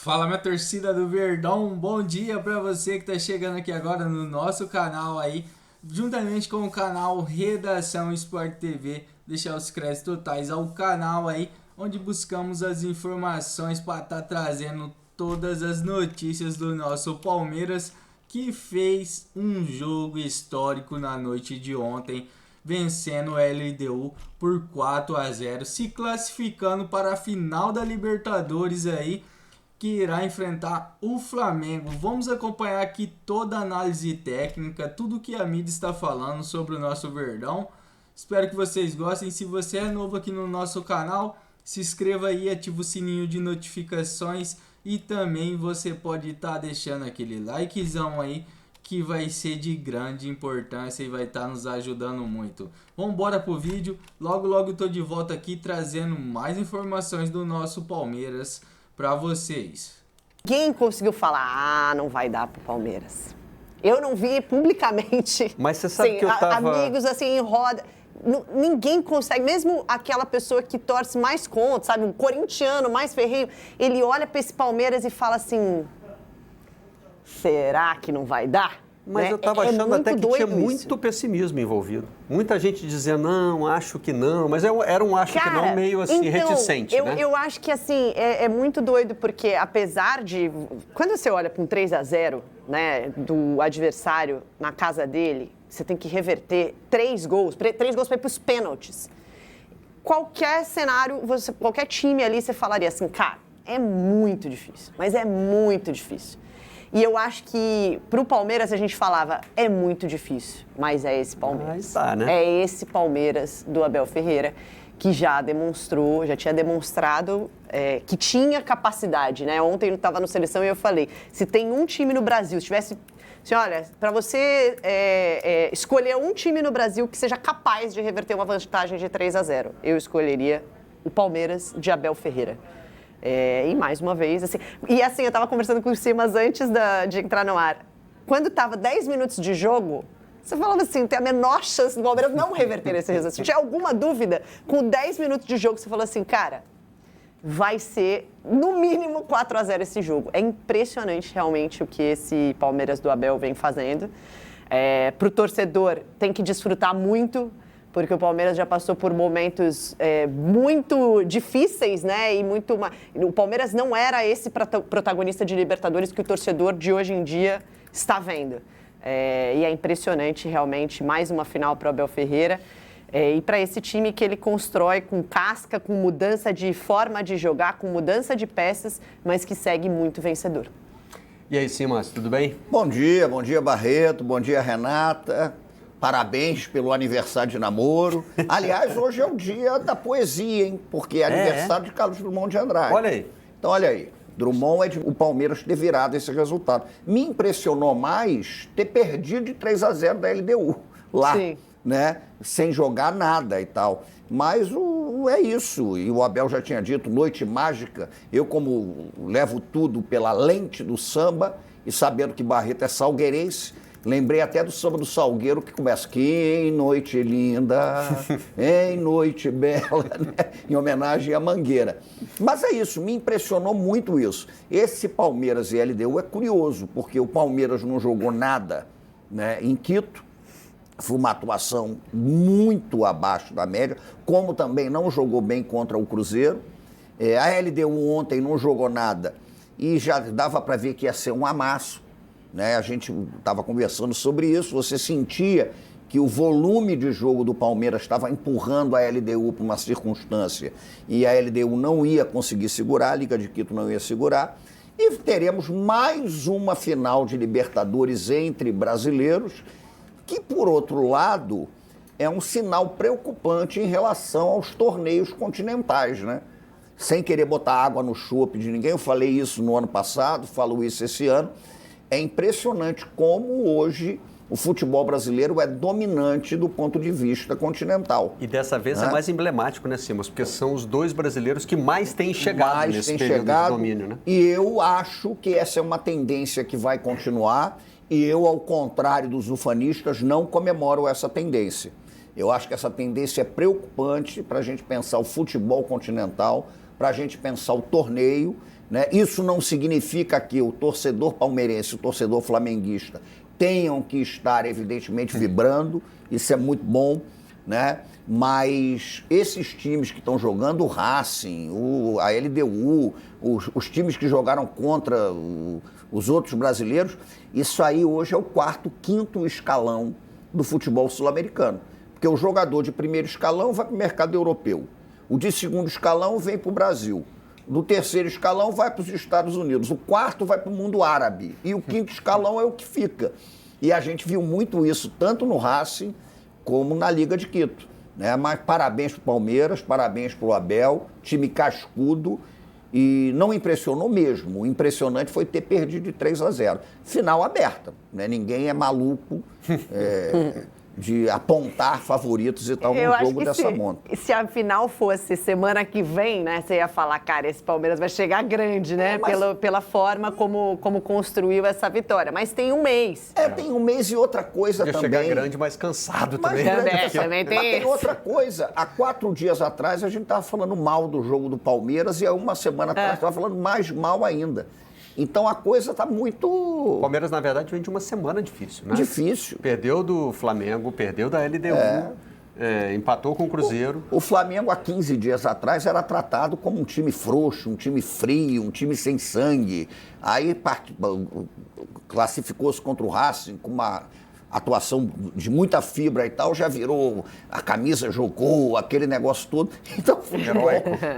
Fala, minha torcida do Verdão, um bom dia para você que está chegando aqui agora no nosso canal aí, juntamente com o canal Redação Sport TV, deixar os créditos totais ao canal aí, onde buscamos as informações para estar trazendo todas as notícias do nosso Palmeiras, que fez um jogo histórico na noite de ontem, vencendo o LDU por 4-0, se classificando para a final da Libertadores aí, que irá enfrentar o Flamengo. Vamos acompanhar aqui toda a análise técnica, tudo que a mídia está falando sobre o nosso Verdão. Espero que vocês gostem. Se você é novo aqui no nosso canal, se inscreva aí, ativa o sininho de notificações e também você pode estar deixando aquele likezão aí, que vai ser de grande importância e vai estar nos ajudando muito. Vamos embora pro vídeo. Logo eu tô de volta aqui trazendo mais informações do nosso Palmeiras para vocês. Ninguém conseguiu falar, não vai dar pro Palmeiras. Eu não vi publicamente. Mas você sabe que eu tava... Amigos assim em roda. Ninguém consegue, mesmo aquela pessoa que torce mais contra, sabe, um corintiano mais ferrenho, ele olha para esse Palmeiras e fala assim: será que não vai dar? Mas né? eu estava achando até que tinha muito isso. Pessimismo envolvido. Muita gente dizendo, não, acho que não. Mas era um acho que não meio assim, então, reticente, né? Eu acho que assim, é muito doido, porque apesar de... Quando você olha para um 3-0, né, do adversário na casa dele, você tem que reverter 3 gols para ir para os pênaltis. Qualquer cenário, qualquer time ali, você falaria assim, cara, é muito difícil, mas é muito difícil. E eu acho que pro Palmeiras a gente falava, é muito difícil, mas é esse Palmeiras. Tá, né? É esse Palmeiras do Abel Ferreira que já tinha demonstrado que tinha capacidade, né? Ontem eu estava no Seleção e eu falei, se tem um time no Brasil, se tivesse... Assim, olha, para você escolher um time no Brasil que seja capaz de reverter uma vantagem de 3-0, eu escolheria o Palmeiras de Abel Ferreira. E mais uma vez, assim... E assim, eu estava conversando com o Simas antes de entrar no ar. Quando estava 10 minutos de jogo, você falava assim, tem a menor chance do Palmeiras não reverter esse resultado. Se tinha alguma dúvida, com 10 minutos de jogo, você falou assim, cara, vai ser, no mínimo, 4-0 esse jogo. É impressionante, realmente, o que esse Palmeiras do Abel vem fazendo. Para o torcedor, tem que desfrutar muito, porque o Palmeiras já passou por momentos muito difíceis, né? O Palmeiras não era esse protagonista de Libertadores que o torcedor de hoje em dia está vendo. E é impressionante, realmente, mais uma final para o Abel Ferreira. E para esse time que ele constrói com casca, com mudança de forma de jogar, com mudança de peças, mas que segue muito vencedor. E aí, Simas, tudo bem? Bom dia Barreto, bom dia Renata. Parabéns pelo aniversário de namoro. Aliás, hoje é o dia da poesia, hein? Porque é aniversário de Carlos Drummond de Andrade. Olha aí. Então, olha aí. Drummond o Palmeiras ter virado esse resultado. Me impressionou mais ter perdido de 3-0 da LDU lá, Sim. né? Sem jogar nada e tal. Mas é isso. E o Abel já tinha dito, noite mágica. Eu, como levo tudo pela lente do samba e sabendo que Barreto é salgueirense, lembrei até do samba do Salgueiro, que começa, que noite linda, em noite bela, né? Em homenagem à Mangueira. Mas é isso, me impressionou muito isso. Esse Palmeiras e LDU é curioso, porque o Palmeiras não jogou nada, né, em Quito, foi uma atuação muito abaixo da média, como também não jogou bem contra o Cruzeiro. A LDU ontem não jogou nada e já dava para ver que ia ser um amasso. Né? A gente estava conversando sobre isso, você sentia que o volume de jogo do Palmeiras estava empurrando a LDU para uma circunstância e a LDU não ia conseguir segurar, a Liga de Quito não ia segurar, e teremos mais uma final de Libertadores entre brasileiros, que, por outro lado, é um sinal preocupante em relação aos torneios continentais, né? Sem querer botar água no chope de ninguém, eu falei isso no ano passado, falo isso esse ano. É impressionante como hoje o futebol brasileiro é dominante do ponto de vista continental. E dessa vez é mais emblemático, né, Simas? Porque são os 2 brasileiros que mais têm chegado nesse período de domínio, né? E eu acho que essa é uma tendência que vai continuar e eu, ao contrário dos ufanistas, não comemoro essa tendência. Eu acho que essa tendência é preocupante para a gente pensar o futebol continental para a gente pensar o torneio, né? Isso não significa que o torcedor palmeirense, o torcedor flamenguista tenham que estar, evidentemente, vibrando, isso é muito bom, né? Mas esses times que estão jogando, o Racing, a LDU, os times que jogaram contra os outros brasileiros, isso aí hoje é o quarto, quinto escalão do futebol sul-americano. Porque o jogador de primeiro escalão vai para o mercado europeu, o de segundo escalão vem para o Brasil, do terceiro escalão vai para os Estados Unidos, o quarto vai para o mundo árabe e o quinto escalão é o que fica. E a gente viu muito isso, tanto no Racing como na Liga de Quito. Né? Mas parabéns para o Palmeiras, parabéns para o Abel, time cascudo e não impressionou mesmo. O impressionante foi ter perdido de 3-0. Final aberta, né? Ninguém é maluco de apontar favoritos e tal num jogo dessa monta. Se a final fosse semana que vem, né, você ia falar, cara, esse Palmeiras vai chegar grande, né, pela forma como construiu essa vitória. Mas tem um mês. Tem um mês e outra coisa também. Chegar grande, mas cansado também. Também tem outra coisa. Há 4 dias atrás a gente estava falando mal do jogo do Palmeiras e há uma semana atrás estava falando mais mal ainda. Então a coisa está muito... O Palmeiras, na verdade, vem de uma semana difícil, né? Difícil. Perdeu do Flamengo, perdeu da LDU, empatou com o Cruzeiro. O Flamengo, há 15 dias atrás, era tratado como um time frouxo, um time frio, um time sem sangue. Aí classificou-se contra o Racing com uma atuação de muita fibra e tal, já virou, a camisa jogou, aquele negócio todo. Então o futebol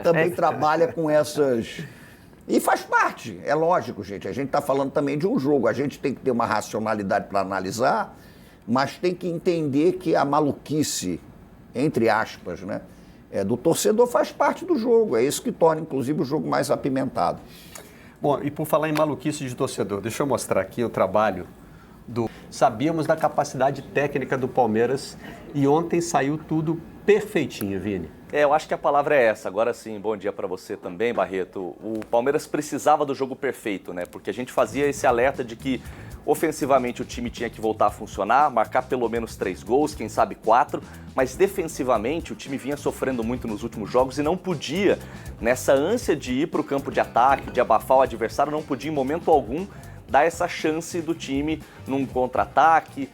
também trabalha com essas... E faz parte, é lógico, gente. A gente está falando também de um jogo. A gente tem que ter uma racionalidade para analisar, mas tem que entender que a maluquice, entre aspas, né, do torcedor faz parte do jogo. É isso que torna, inclusive, o jogo mais apimentado. Bom, e por falar em maluquice de torcedor, deixa eu mostrar aqui o trabalho do... Sabíamos da capacidade técnica do Palmeiras e ontem saiu tudo perfeitinho, Vini. Eu acho que a palavra é essa. Agora sim, bom dia para você também, Barreto. O Palmeiras precisava do jogo perfeito, né? Porque a gente fazia esse alerta de que ofensivamente o time tinha que voltar a funcionar, marcar pelo menos 3 gols, quem sabe 4, mas defensivamente o time vinha sofrendo muito nos últimos jogos e não podia, nessa ânsia de ir para o campo de ataque, de abafar o adversário, não podia em momento algum dar essa chance do time num contra-ataque,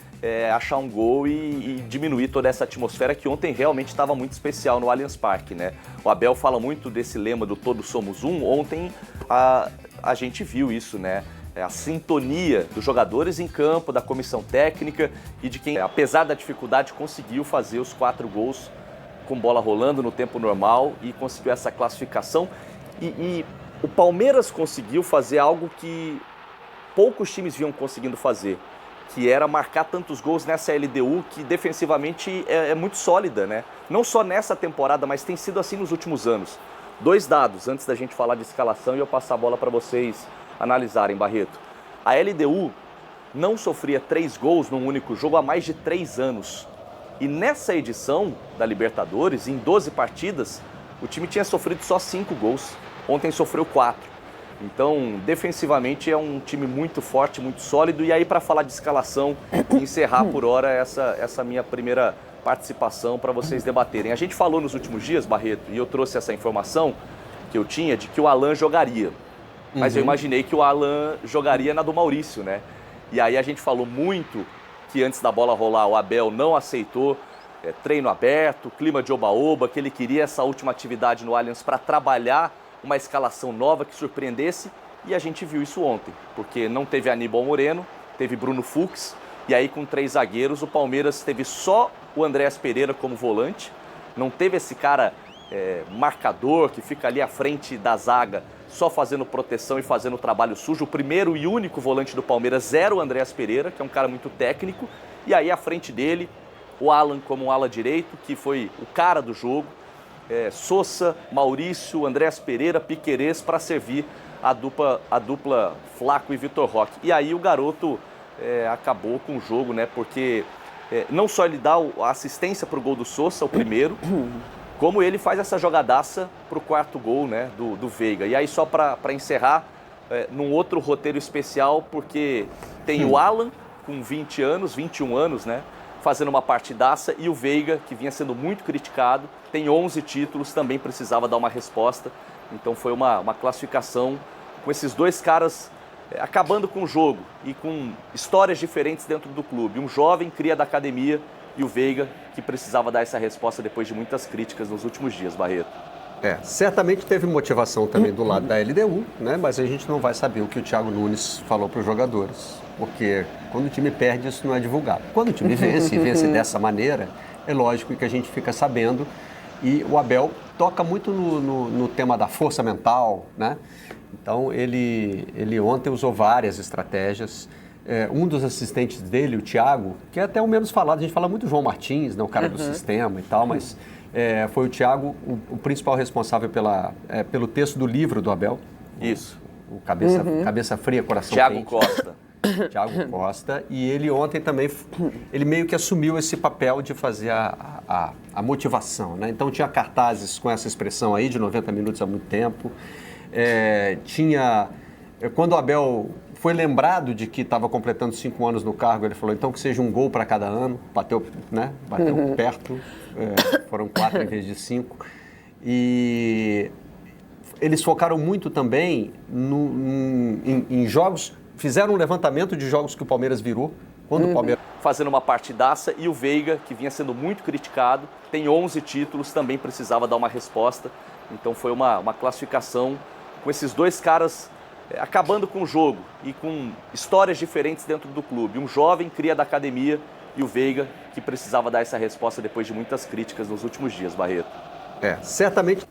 achar um gol e diminuir toda essa atmosfera que ontem realmente estava muito especial no Allianz Parque, né? O Abel fala muito desse lema do todos somos um. Ontem a gente viu isso, né? A sintonia dos jogadores em campo, da comissão técnica e de quem, apesar da dificuldade, conseguiu fazer os 4 gols com bola rolando no tempo normal e conseguiu essa classificação. E o Palmeiras conseguiu fazer algo que poucos times vinham conseguindo fazer, que era marcar tantos gols nessa LDU que defensivamente é muito sólida, né? Não só nessa temporada, mas tem sido assim nos últimos anos. 2 dados, antes da gente falar de escalação e eu passar a bola para vocês analisarem, Barreto. A LDU não sofria 3 gols num único jogo há mais de 3 anos. E nessa edição da Libertadores, em 12 partidas, o time tinha sofrido só 5 gols. Ontem sofreu 4. Então, defensivamente é um time muito forte, muito sólido. E aí, para falar de escalação e encerrar por hora essa minha primeira participação para vocês debaterem. A gente falou nos últimos dias, Barreto, e eu trouxe essa informação que eu tinha de que o Alan jogaria. Mas eu imaginei que o Alan jogaria na do Maurício, né? E aí a gente falou muito que antes da bola rolar o Abel não aceitou treino aberto, clima de oba-oba, que ele queria essa última atividade no Allianz para trabalhar uma escalação nova que surpreendesse, e a gente viu isso ontem, porque não teve Aníbal Moreno, teve Bruno Fux, e aí com 3 zagueiros o Palmeiras teve só o Andréas Pereira como volante, não teve esse cara marcador que fica ali à frente da zaga só fazendo proteção e fazendo trabalho sujo. O primeiro e único volante do Palmeiras era o Andréas Pereira, que é um cara muito técnico, e aí à frente dele o Alan como um ala direito, que foi o cara do jogo, Sousa, Maurício, Andréas Pereira, Piquerez para servir a dupla Flaco e Vitor Roque. E aí o garoto acabou com o jogo, né? Porque não só ele dá a assistência para o gol do Sousa, o primeiro, como ele faz essa jogadaça para o 4º gol, né, do Veiga. E aí só para encerrar, num outro roteiro especial, porque tem o Alan com 21 anos, né? Fazendo uma partidaça, e o Veiga, que vinha sendo muito criticado, tem 11 títulos, também precisava dar uma resposta. Então foi uma classificação com esses dois caras acabando com o jogo e com histórias diferentes dentro do clube. Um jovem cria da academia e o Veiga, que precisava dar essa resposta depois de muitas críticas nos últimos dias, Barreto. Certamente teve motivação também do lado da LDU, né? Mas a gente não vai saber o que o Thiago Nunes falou para os jogadores, porque quando o time perde, isso não é divulgado. Quando o time vence, e vence dessa maneira, é lógico que a gente fica sabendo. E o Abel toca muito no tema da força mental, né? Então, ele ontem usou várias estratégias. Um dos assistentes dele, o Thiago, que é até o menos falado, a gente fala muito João Martins, né, o cara do sistema e tal, mas foi o Thiago o principal responsável pelo texto do livro do Abel. Isso. O Cabeça Fria, Coração Thiago Quente. Costa. Thiago Costa. E ele ontem também, ele meio que assumiu esse papel de fazer a motivação, né? Então tinha cartazes com essa expressão aí, de 90 minutos há muito tempo. Quando o Abel foi lembrado de que estava completando 5 anos no cargo, ele falou, então que seja um gol para cada ano, bateu, né? Bateu perto, foram 4 em vez de 5. E eles focaram muito também em jogos, fizeram um levantamento de jogos que o Palmeiras virou, quando o Palmeiras... Fazendo uma partidaça, e o Veiga, que vinha sendo muito criticado, tem 11 títulos, também precisava dar uma resposta. Então foi uma classificação com esses dois caras acabando com o jogo e com histórias diferentes dentro do clube. Um jovem cria da academia e o Veiga, que precisava dar essa resposta depois de muitas críticas nos últimos dias, Barreto. Certamente